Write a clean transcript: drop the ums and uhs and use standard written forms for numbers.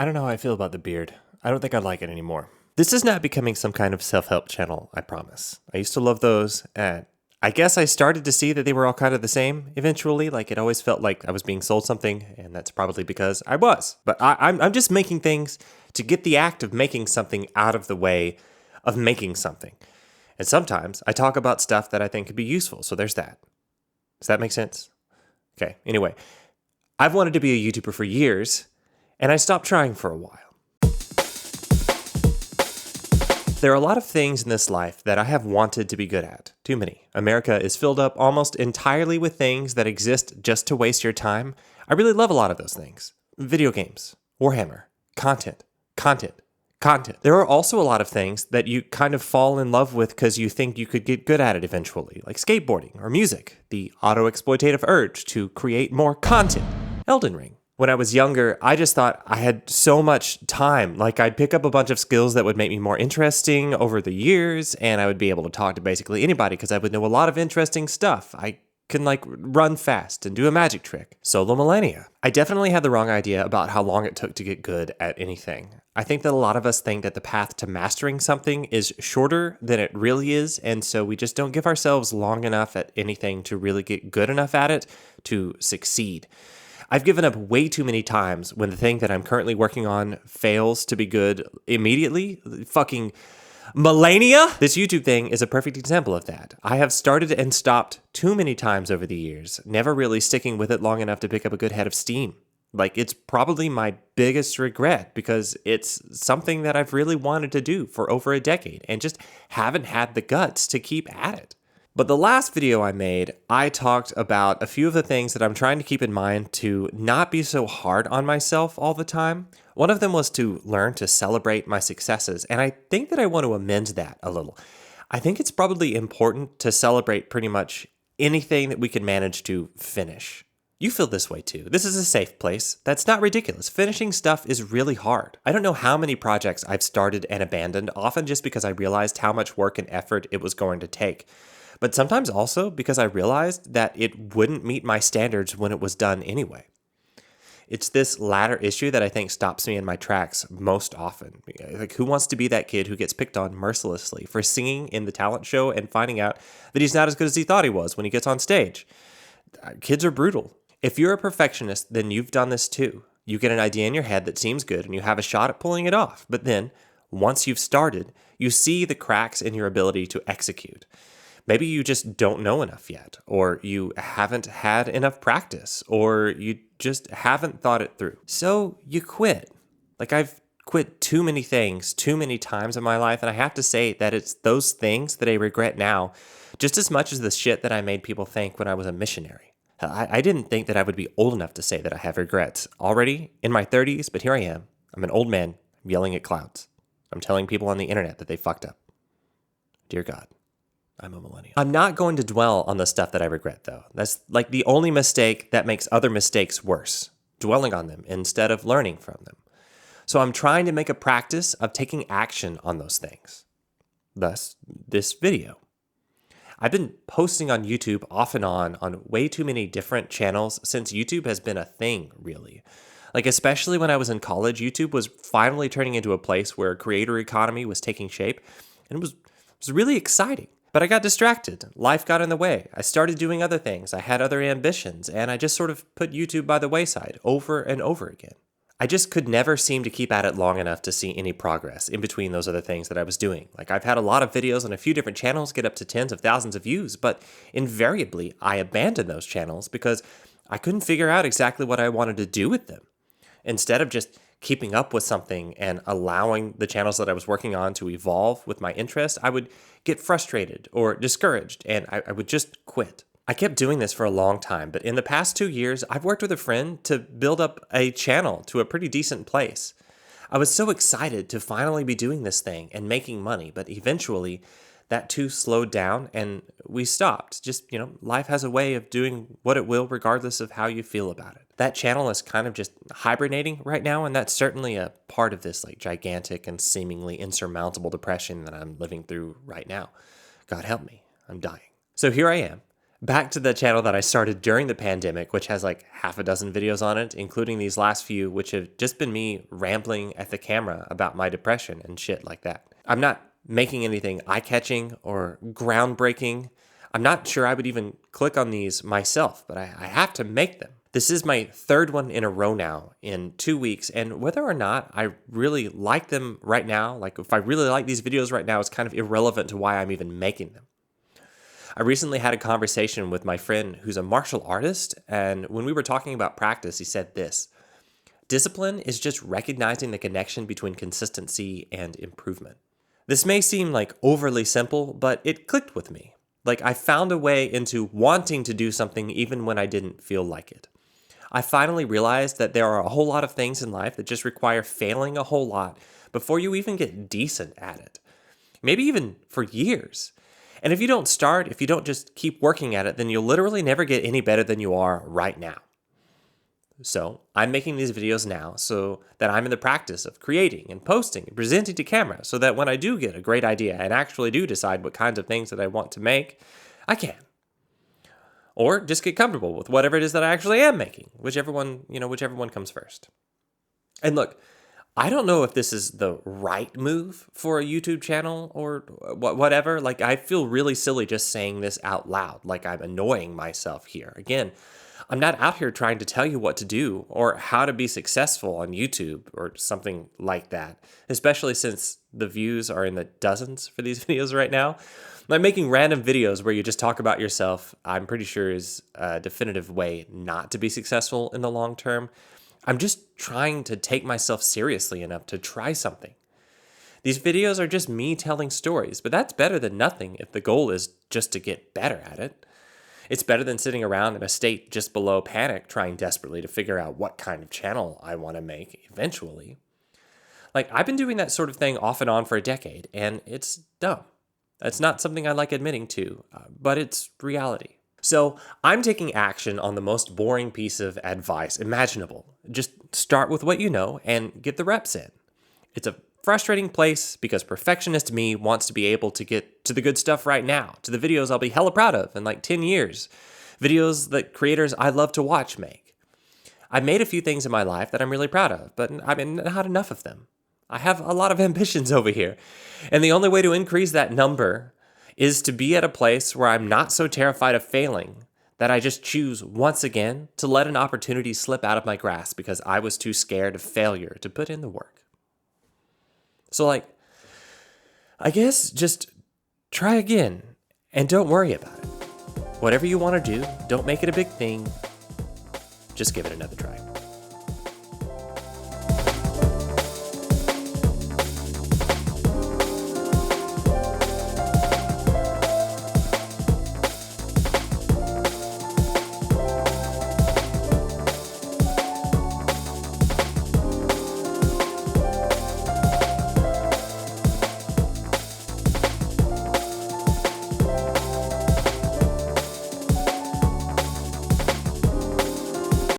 I don't know how I feel about the beard. I don't think I like it anymore. This is not becoming some kind of self-help channel, I promise. I used to love those, and I guess I started to see that they were all kind of the same eventually. Like, it always felt like I was being sold something, and that's probably because I was. But I'm just making things to get the act of making something out of the way of making something. And sometimes I talk about stuff that I think could be useful, so there's that. Does that make sense? Okay, anyway. I've wanted to be a YouTuber for years, and I stopped trying for a while. There are a lot of things in this life that I have wanted to be good at. Too many. America is filled up almost entirely with things that exist just to waste your time. I really love a lot of those things. Video games, Warhammer, content. There are also a lot of things that you kind of fall in love with because you think you could get good at it eventually, like skateboarding or music, the auto-exploitative urge to create more content. Elden Ring. When I was younger, I just thought I had so much time. Like, I'd pick up a bunch of skills that would make me more interesting over the years, and I would be able to talk to basically anybody because I would know a lot of interesting stuff. I can, run fast and do a magic trick. Solo Millennia. I definitely had the wrong idea about how long it took to get good at anything. I think that a lot of us think that the path to mastering something is shorter than it really is, and so we just don't give ourselves long enough at anything to really get good enough at it to succeed. I've given up way too many times when the thing that I'm currently working on fails to be good immediately. Fucking Millennia? This YouTube thing is a perfect example of that. I have started and stopped too many times over the years, never really sticking with it long enough to pick up a good head of steam. It's probably my biggest regret because it's something that I've really wanted to do for over a decade and just haven't had the guts to keep at it. But the last video I made, I talked about a few of the things that I'm trying to keep in mind to not be so hard on myself all the time. One of them was to learn to celebrate my successes, and I think that I want to amend that a little. I think it's probably important to celebrate pretty much anything that we can manage to finish. You feel this way too. This is a safe place. That's not ridiculous. Finishing stuff is really hard. I don't know how many projects I've started and abandoned, often just because I realized how much work and effort it was going to take. But sometimes also because I realized that it wouldn't meet my standards when it was done anyway. It's this latter issue that I think stops me in my tracks most often. Like, who wants to be that kid who gets picked on mercilessly for singing in the talent show and finding out that he's not as good as he thought he was when he gets on stage? Kids are brutal. If you're a perfectionist, then you've done this too. You get an idea in your head that seems good and you have a shot at pulling it off. But then, once you've started, you see the cracks in your ability to execute. Maybe you just don't know enough yet, or you haven't had enough practice, or you just haven't thought it through. So you quit. I've quit too many things too many times in my life, and I have to say that it's those things that I regret now just as much as the shit that I made people think when I was a missionary. I didn't think that I would be old enough to say that I have regrets. Already in my 30s, but here I am. I'm an old man yelling at clouds. I'm telling people on the internet that they fucked up. Dear God. I'm a millennial. I'm not going to dwell on the stuff that I regret, though. That's the only mistake that makes other mistakes worse, dwelling on them instead of learning from them. So I'm trying to make a practice of taking action on those things. Thus, this video. I've been posting on YouTube off and on way too many different channels since YouTube has been a thing, really. Especially when I was in college, YouTube was finally turning into a place where a creator economy was taking shape, and it was really exciting. But I got distracted. Life got in the way. I started doing other things. I had other ambitions, and I just sort of put YouTube by the wayside over and over again. I just could never seem to keep at it long enough to see any progress in between those other things that I was doing. I've had a lot of videos on a few different channels get up to tens of thousands of views, but invariably I abandoned those channels because I couldn't figure out exactly what I wanted to do with them. Instead of just keeping up with something and allowing the channels that I was working on to evolve with my interest, I would get frustrated or discouraged, and I would just quit. I kept doing this for a long time, but in the past 2 years, I've worked with a friend to build up a channel to a pretty decent place. I was so excited to finally be doing this thing and making money, but eventually that too slowed down and we stopped. Just, life has a way of doing what it will regardless of how you feel about it. That channel is kind of just hibernating right now, and that's certainly a part of this gigantic and seemingly insurmountable depression that I'm living through right now. God help me, I'm dying. So here I am, Back to the channel that I started during the pandemic, which has like half a dozen videos on it, including these last few, which have just been me rambling at the camera about my depression and shit like that. I'm not making anything eye-catching or groundbreaking. I'm not sure I would even click on these myself, but I have to make them. This is my third one in a row now in 2 weeks, and whether or not I really like them right now, like if I really like these videos right now, is kind of irrelevant to why I'm even making them. I recently had a conversation with my friend who's a martial artist, and when we were talking about practice, he said this: discipline is just recognizing the connection between consistency and improvement. This may seem like overly simple, but it clicked with me. Like I found a way into wanting to do something even when I didn't feel like it. I finally realized that there are a whole lot of things in life that just require failing a whole lot before you even get decent at it. Maybe even for years. And if you don't start, if you don't just keep working at it, then you'll literally never get any better than you are right now. So I'm making these videos now so that I'm in the practice of creating and posting and presenting to camera so that when I do get a great idea and actually do decide what kinds of things that I want to make, I can. Or just get comfortable with whatever it is that I actually am making, whichever one comes first. And look, I don't know if this is the right move for a YouTube channel or whatever. Like, I feel really silly just saying this out loud, like I'm annoying myself here. Again, I'm not out here trying to tell you what to do or how to be successful on YouTube or something like that, especially since the views are in the dozens for these videos right now. Like making random videos where you just talk about yourself, I'm pretty sure is a definitive way not to be successful in the long term. I'm just trying to take myself seriously enough to try something. These videos are just me telling stories, but that's better than nothing if the goal is just to get better at it. It's better than sitting around in a state just below panic trying desperately to figure out what kind of channel I want to make eventually. Like, I've been doing that sort of thing off and on for a decade, and it's dumb. It's not something I like admitting to, but it's reality. So I'm taking action on the most boring piece of advice imaginable. Just start with what you know and get the reps in. It's a frustrating place because perfectionist me wants to be able to get to the good stuff right now, to the videos I'll be hella proud of in like 10 years, videos that creators I love to watch make. I've made a few things in my life that I'm really proud of, but I mean, not enough of them. I have a lot of ambitions over here, and the only way to increase that number is to be at a place where I'm not so terrified of failing that I just choose once again to let an opportunity slip out of my grasp because I was too scared of failure to put in the work. So I guess just try again and don't worry about it. Whatever you want to do, don't make it a big thing. Just give it another try.